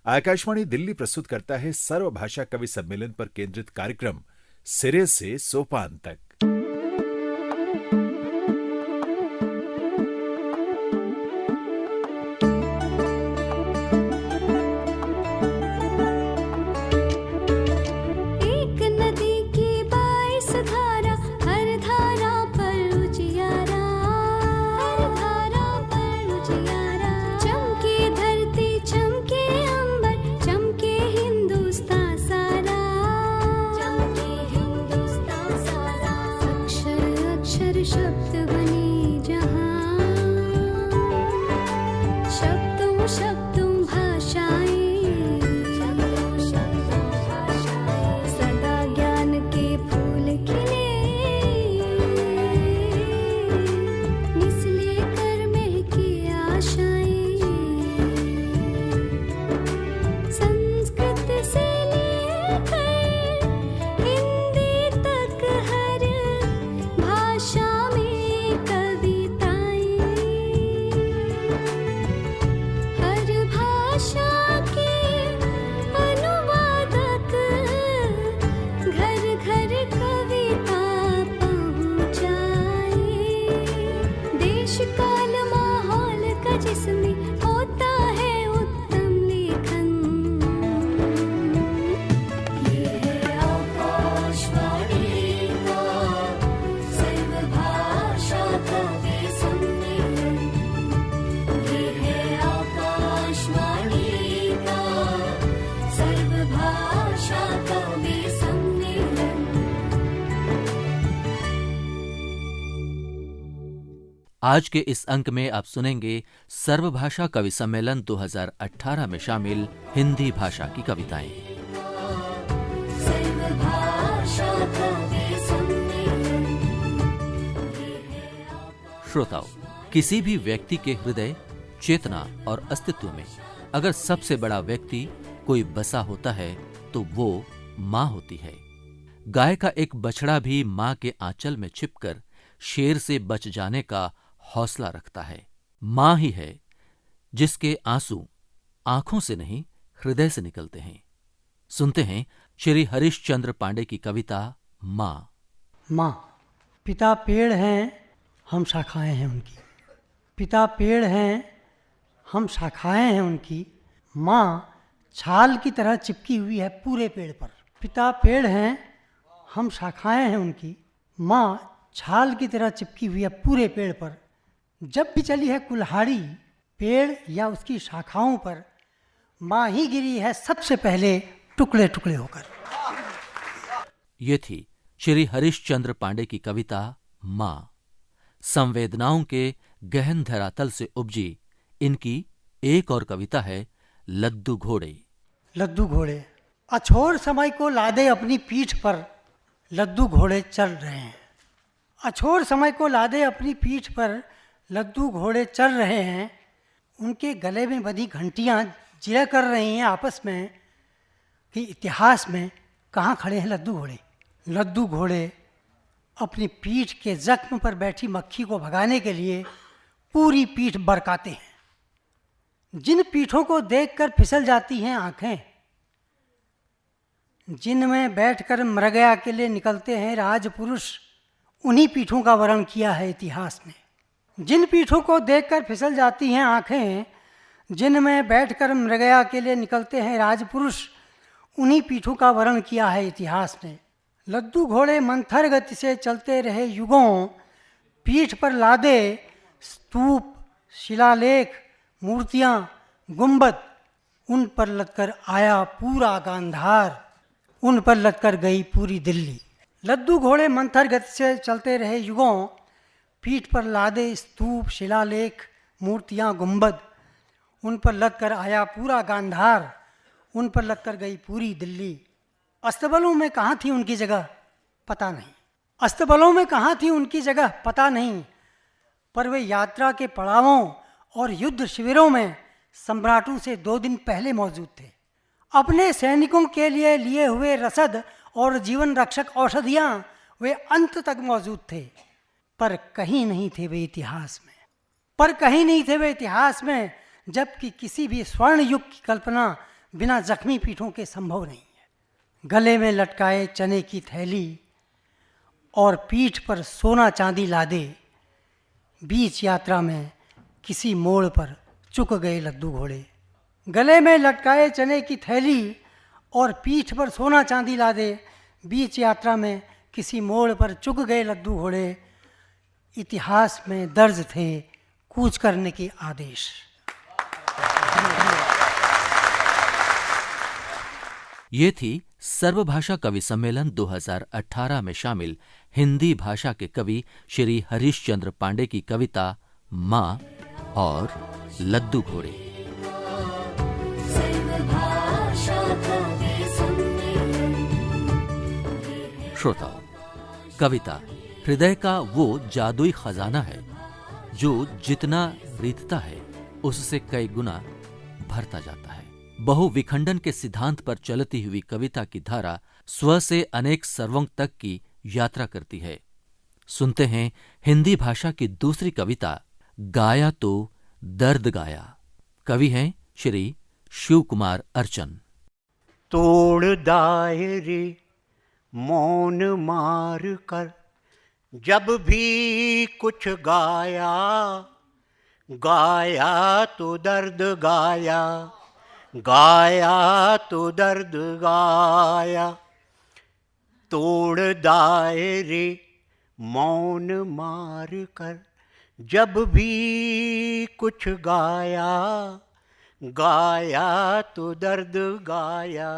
आकाशवाणी दिल्ली प्रस्तुत करता है सर्वभाषा कवि सम्मेलन पर केंद्रित कार्यक्रम सिरे से सोपान तक। आज के इस अंक में आप सुनेंगे सर्वभाषा कवि सम्मेलन 2018 में शामिल हिंदी भाषा की कविताएं। श्रोताओ, किसी भी व्यक्ति के हृदय, चेतना और अस्तित्व में अगर सबसे बड़ा व्यक्ति कोई बसा होता है तो वो माँ होती है। गाय का एक बछड़ा भी माँ के आंचल में छिपकर शेर से बच जाने का हौसला रखता है। मां ही है जिसके आंसू आंखों से नहीं हृदय से निकलते हैं। सुनते हैं श्री हरिश्चंद्र पांडे की कविता मां। मां, पिता पेड़ हैं, हम शाखाएं हैं उनकी। पिता पेड़ हैं, हम शाखाएं हैं उनकी। मां छाल की तरह चिपकी हुई है पूरे पेड़ पर। पिता पेड़ हैं, हम शाखाएं हैं उनकी। मां छाल की तरह चिपकी हुई है पूरे पेड़ पर। जब भी चली है कुल्हाड़ी पेड़ या उसकी शाखाओं पर, मां ही गिरी है सबसे पहले टुकड़े टुकड़े होकर। ये थी श्री हरिश्चंद्र पांडे की कविता मां। संवेदनाओं के गहन धरातल से उपजी इनकी एक और कविता है लद्दू घोड़े। लद्दू घोड़े। अछोर समय को लादे अपनी पीठ पर, लद्दू घोड़े चल रहे हैं। अछोर समय को लादे अपनी पीठ पर, लद्दू घोड़े चल रहे हैं। उनके गले में बंधी घंटियां जिया कर रही हैं आपस में कि इतिहास में कहाँ खड़े हैं लद्दू घोड़े। लद्दू घोड़े अपनी पीठ के जख्म पर बैठी मक्खी को भगाने के लिए पूरी पीठ बरकाते हैं। जिन पीठों को देखकर फिसल जाती हैं आंखें, जिनमें बैठकर मृगया के लिए निकलते हैं राजपुरुष, उन्हीं पीठों का वर्णन किया है इतिहास में। जिन पीठों को देखकर फिसल जाती हैं आंखें, जिनमें बैठकर मृगया के लिए निकलते हैं राजपुरुष, उन्हीं पीठों का वर्णन किया है इतिहास में। लद्दू घोड़े मंथर गति से चलते रहे युगों, पीठ पर लादे स्तूप, शिलालेख, मूर्तियां, गुंबद। उन पर लदकर आया पूरा गांधार, उन पर लदकर गई पूरी दिल्ली। लद्दू घोड़े मंथर गति से चलते रहे युगों, पीठ पर लादे स्तूप, शिलालेख, मूर्तियां, गुंबद। उन पर लदकर आया पूरा गांधार, उन पर लदकर गई पूरी दिल्ली। अस्तबलों में कहाँ थी उनकी जगह पता नहीं। अस्तबलों में कहाँ थी उनकी जगह पता नहीं, पर वे यात्रा के पड़ावों और युद्ध शिविरों में सम्राटों से 2 दिन पहले मौजूद थे। अपने सैनिकों के लिए लिए हुए रसद और जीवन रक्षक औषधियाँ वे अंत तक मौजूद थे, पर कहीं नहीं थे वे इतिहास में। पर कहीं नहीं थे वे इतिहास में, जबकि किसी भी स्वर्ण युग की कल्पना बिना जख्मी पीठों के संभव नहीं है। गले में लटकाए चने की थैली और पीठ पर सोना चांदी लादे, बीच यात्रा में किसी मोड़ पर चुक गए लद्दू घोड़े। गले में लटकाए चने की थैली और पीठ पर सोना चांदी लादे, बीच यात्रा में किसी मोड़ पर चुक गए लद्दू घोड़े। इतिहास में दर्ज थे कूच करने के आदेश। ये थी सर्वभाषा कवि सम्मेलन 2018 में शामिल हिंदी भाषा के कवि श्री हरीशचंद्र पांडे की कविता माँ और लद्दू घोड़े। श्रोताओ, कविता हृदय का वो जादुई खजाना है जो जितना रीतता है उससे कई गुना भरता जाता है। बहु विखंडन के सिद्धांत पर चलती हुई कविता की धारा स्व से अनेक सर्वों तक की यात्रा करती है। सुनते हैं हिंदी भाषा की दूसरी कविता गाया तो दर्द गाया। कवि हैं श्री शिव कुमार अर्चन। तोड़ दायरे मौन मार कर जब भी कुछ गाया, गाया तो दर्द गाया, गाया तो दर्द गाया। तोड़ दायरे मौन मार कर जब भी कुछ गाया, गाया तो दर्द गाया,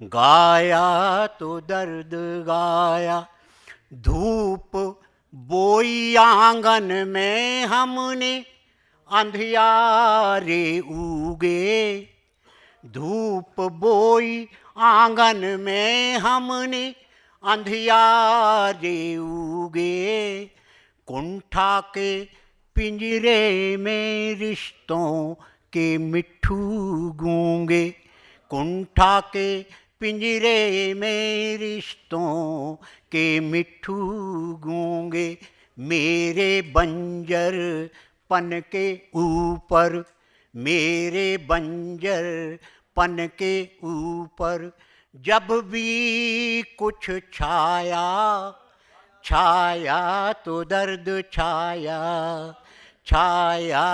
गाया तो दर्द गाया। धूप बोई आंगन में हमने अंधियारे उगे, धूप बोई आंगन में हमने अंधियारे उगे। कुंठा के पिंजरे में रिश्तों के मिट्ठू गूंगे, कुंठा के पिंजरे में रिश्तों के मिट्ठू गूंगे। मेरे बंजर पन के ऊपर, मेरे बंजर पन के ऊपर जब भी कुछ छाया, छाया तो दर्द छाया, छाया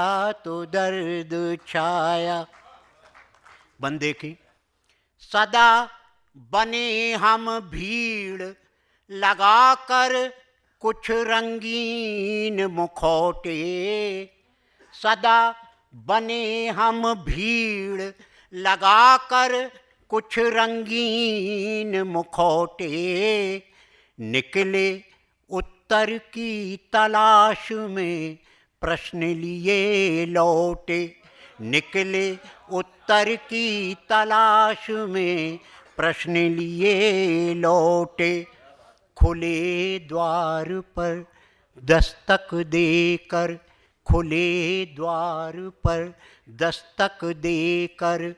तो दर्द छाया। बंदे की सदा बने हम भीड़ लगाकर कुछ रंगीन मुखौटे, सदा बने हम भीड़ लगाकर कुछ रंगीन मुखौटे। निकले उत्तर की तलाश में प्रश्न लिए लौटे, निकले उत्तर की तलाश में प्रश्न लिए लौटे। खुले द्वार पर दस्तक देकर, खुले द्वार पर दस्तक देकर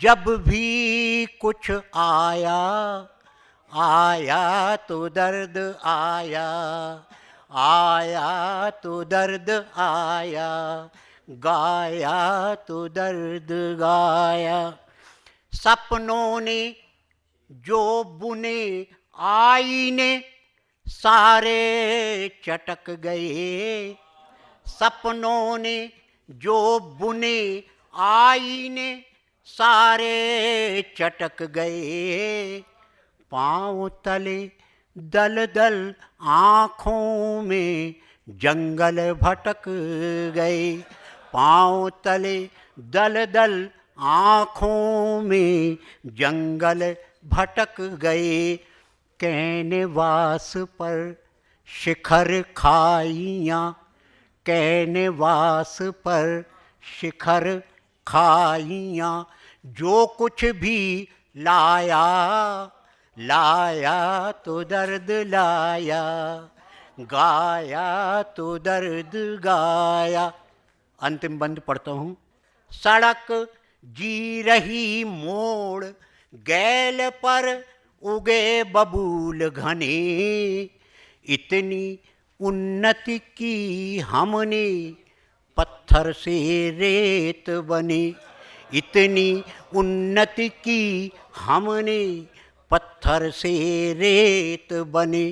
जब भी कुछ आया, आया तो दर्द आया, आया तो दर्द आया, गाया तो दर्द गाया। सपनों ने जो बुने आईने सारे चटक गए, सपनों ने जो बुने आईने सारे चटक गए। पाँव तले दल दल आँखों में जंगल भटक गए, पाँव तले दल दल आँखों में जंगल भटक गए। कैनवास पर शिखर खाइयाँ, कैनवास पर शिखर खाइयाँ। जो कुछ भी लाया, लाया तो दर्द लाया, गाया तो दर्द गाया। अंतिम बंद पढ़ता हूँ। सड़क जी रही मोड़ गैल पर उगे बबूल घने, इतनी उन्नति की हमने पत्थर से रेत बने, इतनी उन्नति की हमने, पत्थर से रेत बने।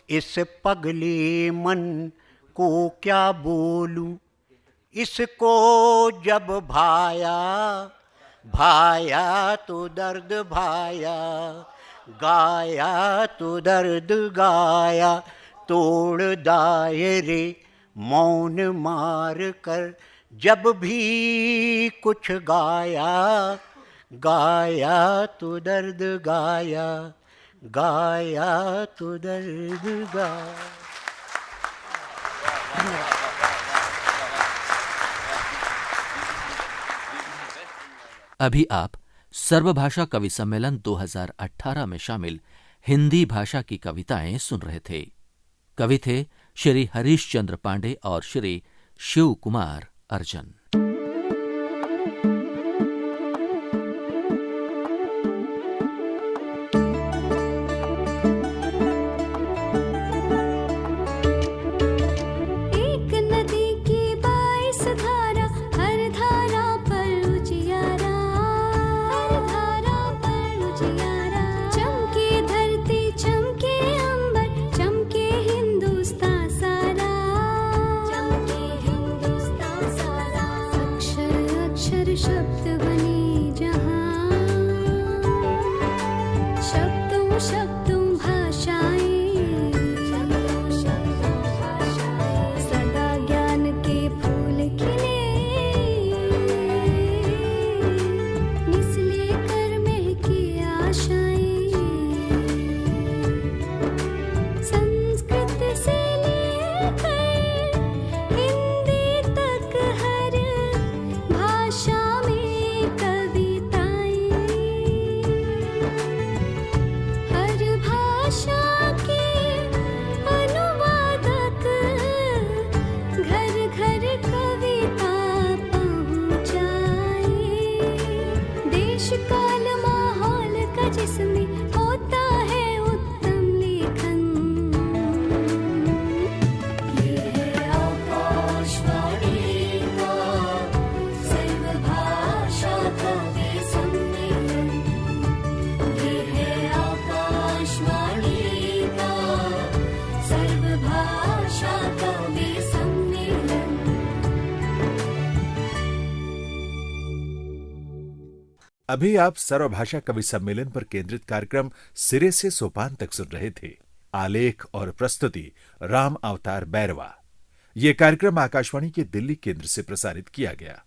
इस पगले मन को क्या बोलूं, इसको जब भाया, भाया तो दर्द भाया, गाया तो दर्द गाया। तोड़ दायरे मौन मार कर जब भी कुछ गाया, गाया तो दर्द गाया, गाया तो दर्द गाया। अभी आप सर्वभाषा कवि सम्मेलन 2018 में शामिल हिंदी भाषा की कविताएं सुन रहे थे। कवि थे श्री हरीश चंद्र पांडे और श्री शिव कुमार अर्जन। शब्द बने जहां, शब्दों शब्दों भाषाएं, सदा ज्ञान के फूल खिले, निसले कर महके आशाएं। संस्कृत से लेकर हिंदी तक हर भाषा काल माहौल का जिसमें होता है उत्तम लेखन। ये है आकाशवाणी का सर्वभाषा कवि सम्मेलन। ये है आकाशवाणी का सर्वभाषा कवि सम्मेलन। अभी आप सर्वभाषा कवि सम्मेलन पर केंद्रित कार्यक्रम सिरे से सोपान तक सुन रहे थे। आलेख और प्रस्तुति राम अवतार बैरवा। यह कार्यक्रम आकाशवाणी के दिल्ली केंद्र से प्रसारित किया गया।